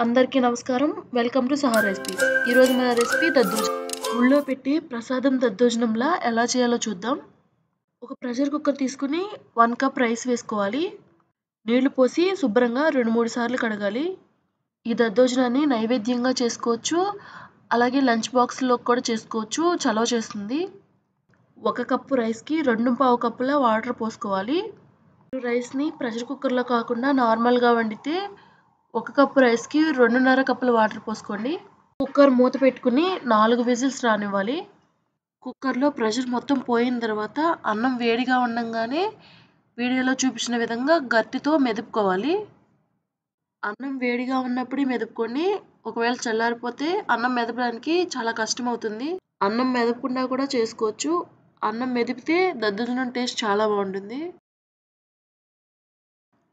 అందరికీ నమస్కారం. Welcome to సహా రెసిపీస్. ఈరోజు మన రెసిపీ దద్దోజనం. గుళ్ళో పెట్టి ప్రసాదం దద్దోజనంలా ఎలా చేయాలో చూద్దాం. ఒక ప్రెషర్ కుక్కర్ తీసుకుని 1 కప్ రైస్ వేసుకోవాలి. నీళ్లు పోసి శుభ్రంగా 2-3 సార్లు కడగాలి. ఈ దద్దోజనాన్ని నైవేద్యంగా చేసుకోవచ్చు. అలాగే లంచ్ బాక్స్లో కూడా చేసుకోవచ్చు. చలవ చేస్తుంది. 1 కప్పు రైస్కి 2.5 కప్పుల వాటర్ పోసుకోవాలి. రైస్ని ప్రెషర్ కుక్కర్లో కాకుండా నార్మల్గా వండితే 1 కప్పు రైస్కి 2.5 కప్పుల వాటర్ పోసుకోండి. కుక్కర్ మూత పెట్టుకుని 4 విజిల్స్ రానివ్వాలి. కుక్కర్లో ప్రెషర్ మొత్తం పోయిన తర్వాత అన్నం వేడిగా ఉండంగానే వీడియోలో చూపించిన విధంగా గరిటెతో మెదుపుకోవాలి. అన్నం వేడిగా ఉన్నప్పుడే మెదుపుకోండి. ఒకవేళ చల్లారిపోతే అన్నం మెదపడానికి చాలా కష్టం అవుతుంది. అన్నం మెదపకుండా కూడా చేసుకోవచ్చు. అన్నం మెదిపితే దద్దోజనం టేస్ట్ చాలా బాగుంటుంది.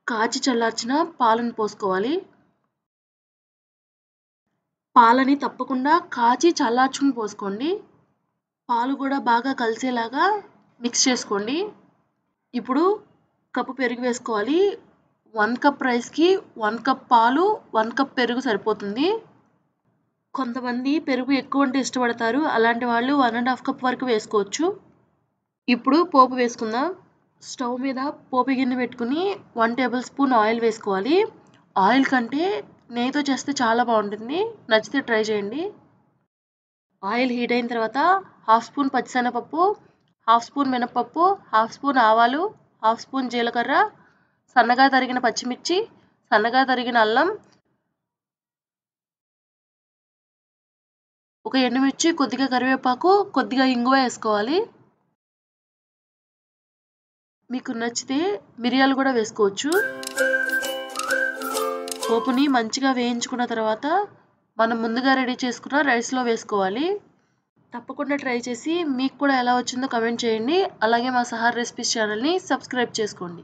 కాచి చల్లార్చిన పాలను పోసుకోవాలి. పాలని తప్పకుండా కాచి చల్లార్చుకుని పోసుకోండి. పాలు కూడా బాగా కలిసేలాగా మిక్స్ చేసుకోండి. ఇప్పుడు కప్పు పెరుగు వేసుకోవాలి. 1 కప్ రైస్కి 1 కప్ పాలు 1 కప్ పెరుగు సరిపోతుంది. కొంతమంది పెరుగు ఎక్కువ అంటే ఇష్టపడతారు. అలాంటి వాళ్ళు 1.5 కప్ వరకు వేసుకోవచ్చు. ఇప్పుడు పోపు వేసుకుందాం. స్టవ్ మీద పోపు గిన్నె పెట్టుకుని 1 టేబుల్ స్పూన్ ఆయిల్ వేసుకోవాలి. ఆయిల్ కంటే నెయ్యితో చేస్తే చాలా బాగుంటుంది. నచ్చితే ట్రై చేయండి. ఆయిల్ హీట్ అయిన తర్వాత 1/2 స్పూన్ పచ్చిశనగపప్పు, 1/2 స్పూన్ మినపప్పు, 1/2 స్పూన్ ఆవాలు, 1/2 స్పూన్ జీలకర్ర, సన్నగా తరిగిన పచ్చిమిర్చి, సన్నగా తరిగిన అల్లం, ఒక ఎండుమిర్చి, కొద్దిగా కరివేపాకు, కొద్దిగా ఇంగువ వేసుకోవాలి. మీకు నచ్చితే మిరియాలు కూడా వేసుకోవచ్చు. పోపుని మంచిగా వేయించుకున్న తర్వాత మనం ముందుగా రెడీ చేసుకున్న రైస్లో వేసుకోవాలి. తప్పకుండా ట్రై చేసి మీకు కూడా ఎలా వచ్చిందో కామెంట్ చేయండి. అలాగే మా సహార్ రెసిపీస్ ఛానల్ని సబ్స్క్రైబ్ చేసుకోండి.